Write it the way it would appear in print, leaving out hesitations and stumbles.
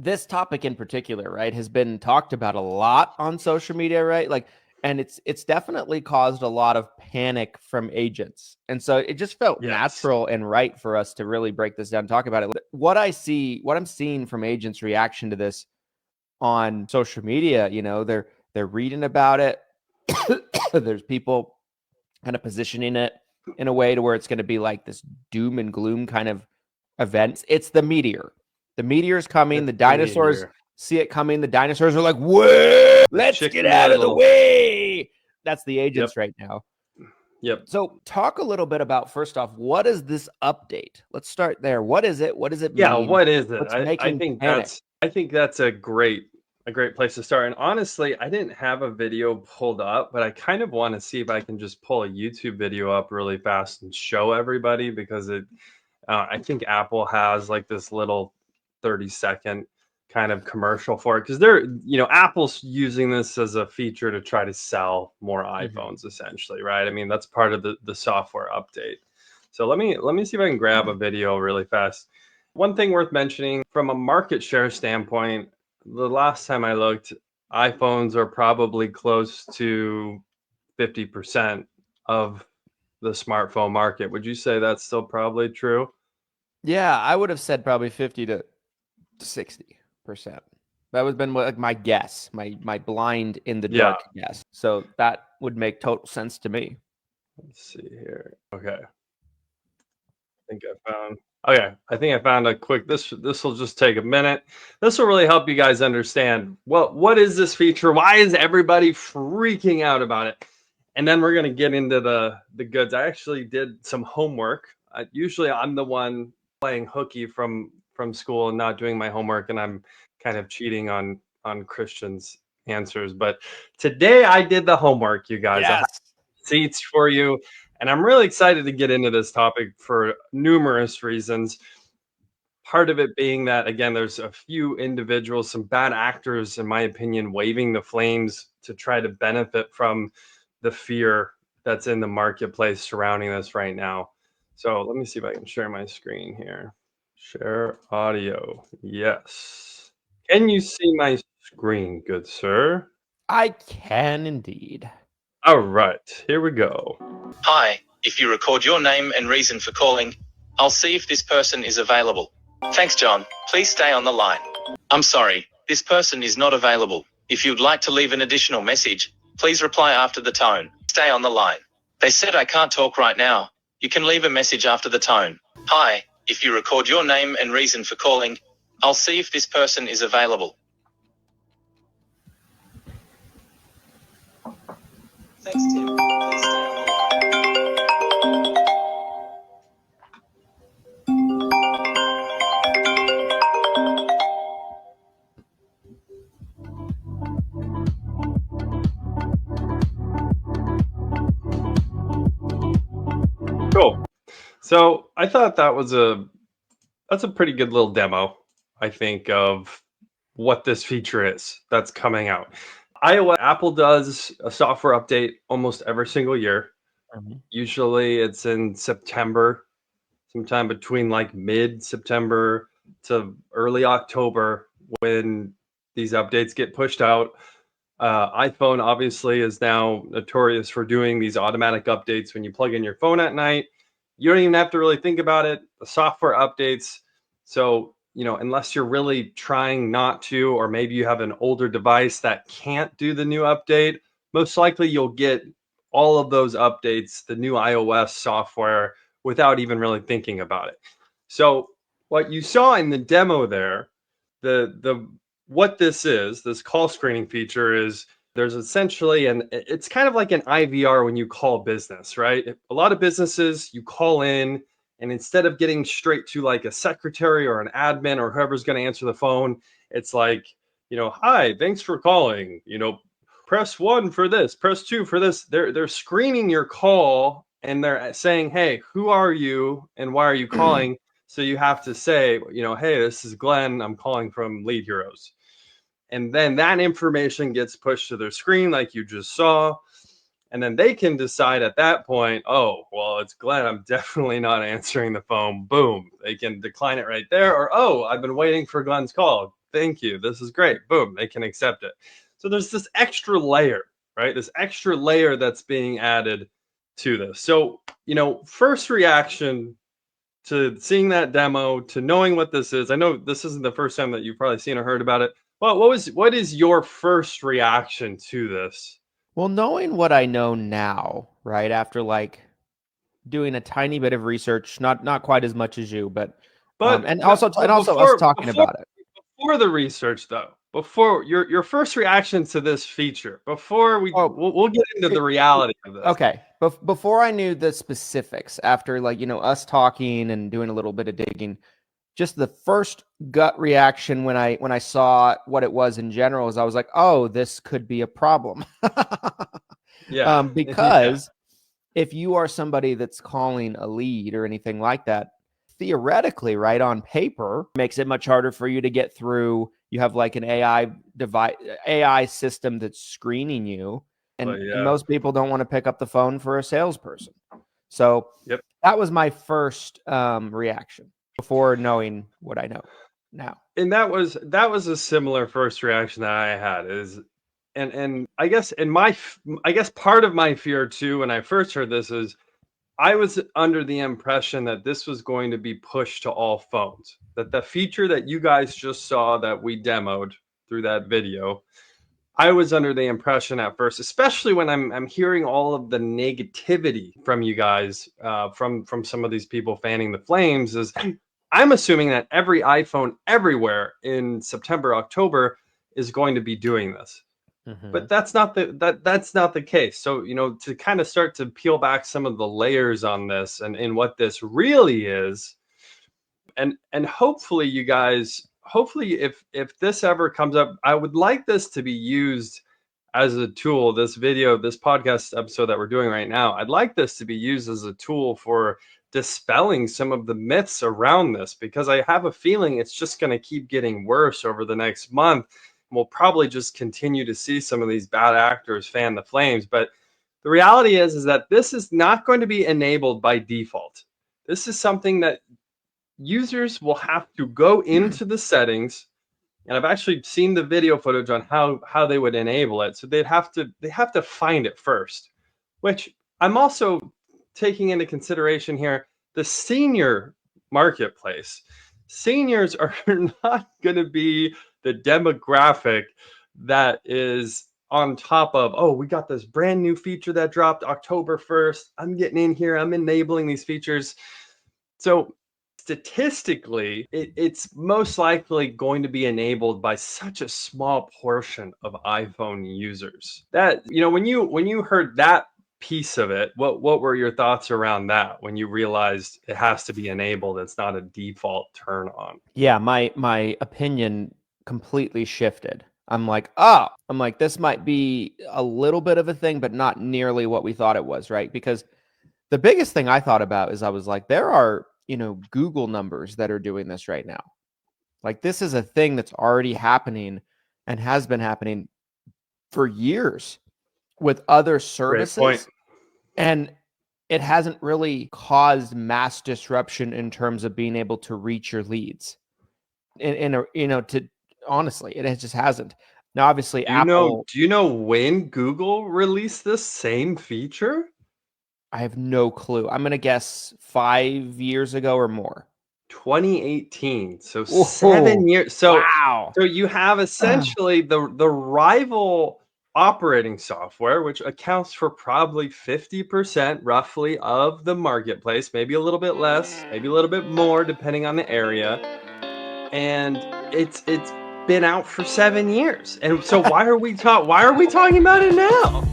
this topic in particular, right, has been talked about a lot on social media, right? Like, and it's definitely caused a lot of panic from agents. And so it just felt natural and right for us to really break this down and talk about it. What I'm seeing from agents' reaction to this on social media, they're reading about it. There's people kind of positioning it in a way to where it's going to be like this doom and gloom kind of events. It's the meteor. The meteor is coming. The dinosaurs see it coming. The dinosaurs are like, "Whoa, let's get out of the way." That's the agents right now. Yep. So talk a little bit about, first off, what is this update? Let's start there. What is it? What does it mean? Yeah, what is it? What's I think that's a great place to start. And honestly, I didn't have a video pulled up, but I kind of want to see if I can just pull a YouTube video up really fast and show everybody, because I think Apple has like this little 30-second kind of commercial for it, because Apple's using this as a feature to try to sell more iPhones, essentially, right? I mean, that's part of the software update. So let me see if I can grab a video really fast. One thing worth mentioning from a market share standpoint, the last time I looked, iPhones are probably close to 50% of the smartphone market. Would you say that's still probably true? Yeah, I would have said probably 50 to 60%. That would have been like my guess, my blind in the dark guess. So that would make total sense to me. Let's see here. Okay. I think I found a quick, this will just take a minute. This will really help you guys understand what is this feature? Why is everybody freaking out about it? And then we're going to get into the goods. I actually did some homework. Usually I'm the one playing hooky from school and not doing my homework, and I'm kind of cheating on Christian's answers. But today I did the homework, you guys. Yes. I have seats for you. And I'm really excited to get into this topic for numerous reasons. Part of it being that, again, there's a few individuals, some bad actors, in my opinion, waving the flames to try to benefit from the fear that's in the marketplace surrounding this right now. So let me see if I can share my screen here. Share audio. Yes. Can you see my screen, good sir? I can indeed. All right, here we go. Hi, if you record your name and reason for calling, I'll see if this person is available. Thanks, John. Please stay on the line. I'm sorry, this person is not available. If you'd like to leave an additional message, please reply after the tone. Stay on the line. They said I can't talk right now. You can leave a message after the tone. Hi, if you record your name and reason for calling, I'll see if this person is available. Thanks, Tim. Please stay on the line. Cool. So I thought that's a pretty good little demo, I think, of what this feature is that's coming out. Apple does a software update almost every single year. Usually it's in September, sometime between like mid-September to early October when these updates get pushed out. iPhone obviously is now notorious for doing these automatic updates when you plug in your phone at night. You don't even have to really think about it. The software updates. So, unless you're really trying not to, or maybe you have an older device that can't do the new update, most likely you'll get all of those updates, the new iOS software, without even really thinking about it. So what you saw in the demo there, what this call screening feature is, there's essentially it's kind of like an IVR when you call business, right? A lot of businesses, you call in, and instead of getting straight to like a secretary or an admin or whoever's going to answer the phone, it's like, hi, thanks for calling, press 1 for this, press 2 for this. They're screening your call, and they're saying, hey, who are you and why are you calling? So you have to say, hey, this is Glenn. I'm calling from Lead Heroes. And then that information gets pushed to their screen like you just saw. And then they can decide at that point, oh, well, it's Glenn. I'm definitely not answering the phone. Boom. They can decline it right there. Or, oh, I've been waiting for Glenn's call. thank you. This is great. Boom, they can accept it. So there's this extra layer, right? This extra layer that's being added to this. So, first reaction to seeing that demo, to knowing what this is. I know this isn't the first time that you've probably seen or heard about it. Well, what is your first reaction to this? Well, knowing what I know now, right, after like doing a tiny bit of research, not quite as much as you, but also us talking about it. Before the research, though, before your first reaction to this feature, before we'll get into the reality of this. Okay, before I knew the specifics, after us talking and doing a little bit of digging, just the first gut reaction when I saw what it was in general is I was like, oh, this could be a problem. Yeah. Because if you are somebody that's calling a lead or anything like that, theoretically, right, on paper, makes it much harder for you to get through. You have like an AI system that's screening you, and most people don't want to pick up the phone for a salesperson. So that was my first reaction before knowing what I know now. And that was a similar first reaction that I had and I guess part of my fear too when I first heard this is I was under the impression that this was going to be pushed to all phones, that the feature that you guys just saw that we demoed through that video, I was under the impression at first, especially when I'm hearing all of the negativity from you guys, from some of these people fanning the flames, is I'm assuming that every iPhone everywhere in September, October is going to be doing this. But that's not the case. So, to kind of start to peel back some of the layers on this and what this really is, and hopefully you guys, if this ever comes up, I would like this to be used as a tool, this podcast episode that we're doing right now, I'd like this to be used as a tool for dispelling some of the myths around this, because I have a feeling it's just going to keep getting worse over the next month. We'll probably just continue to see some of these bad actors fan the flames. But the reality is that this is not going to be enabled by default. This is something that users will have to go into the settings, and I've actually seen the video footage on how they would enable it. So they have to find it first, which I'm also taking into consideration here, the senior marketplace. Seniors are not going to be the demographic that is on top of, oh, we got this brand new feature that dropped October 1st. I'm getting in here. I'm enabling these features. So statistically, it's most likely going to be enabled by such a small portion of iPhone users. That, when you heard that piece of it, what were your thoughts around that when you realized it has to be enabled? It's not a default turn on. Yeah, my opinion completely shifted. I'm like, this might be a little bit of a thing, but not nearly what we thought it was, right? Because the biggest thing I thought about is I was like, there are, Google numbers that are doing this right now. Like, this is a thing that's already happening and has been happening for years with other services. And it hasn't really caused mass disruption in terms of being able to reach your leads. Honestly, it just hasn't. Now, obviously, Apple. Do you know when Google released this same feature? I have no clue. I'm going to guess 5 years ago or more. 2018. So 7 years. So, wow. So you have essentially the rival operating software, which accounts for probably 50% roughly of the marketplace, maybe a little bit less, maybe a little bit more, depending on the area. And it's been out for 7 years. And so why are we talking about it now?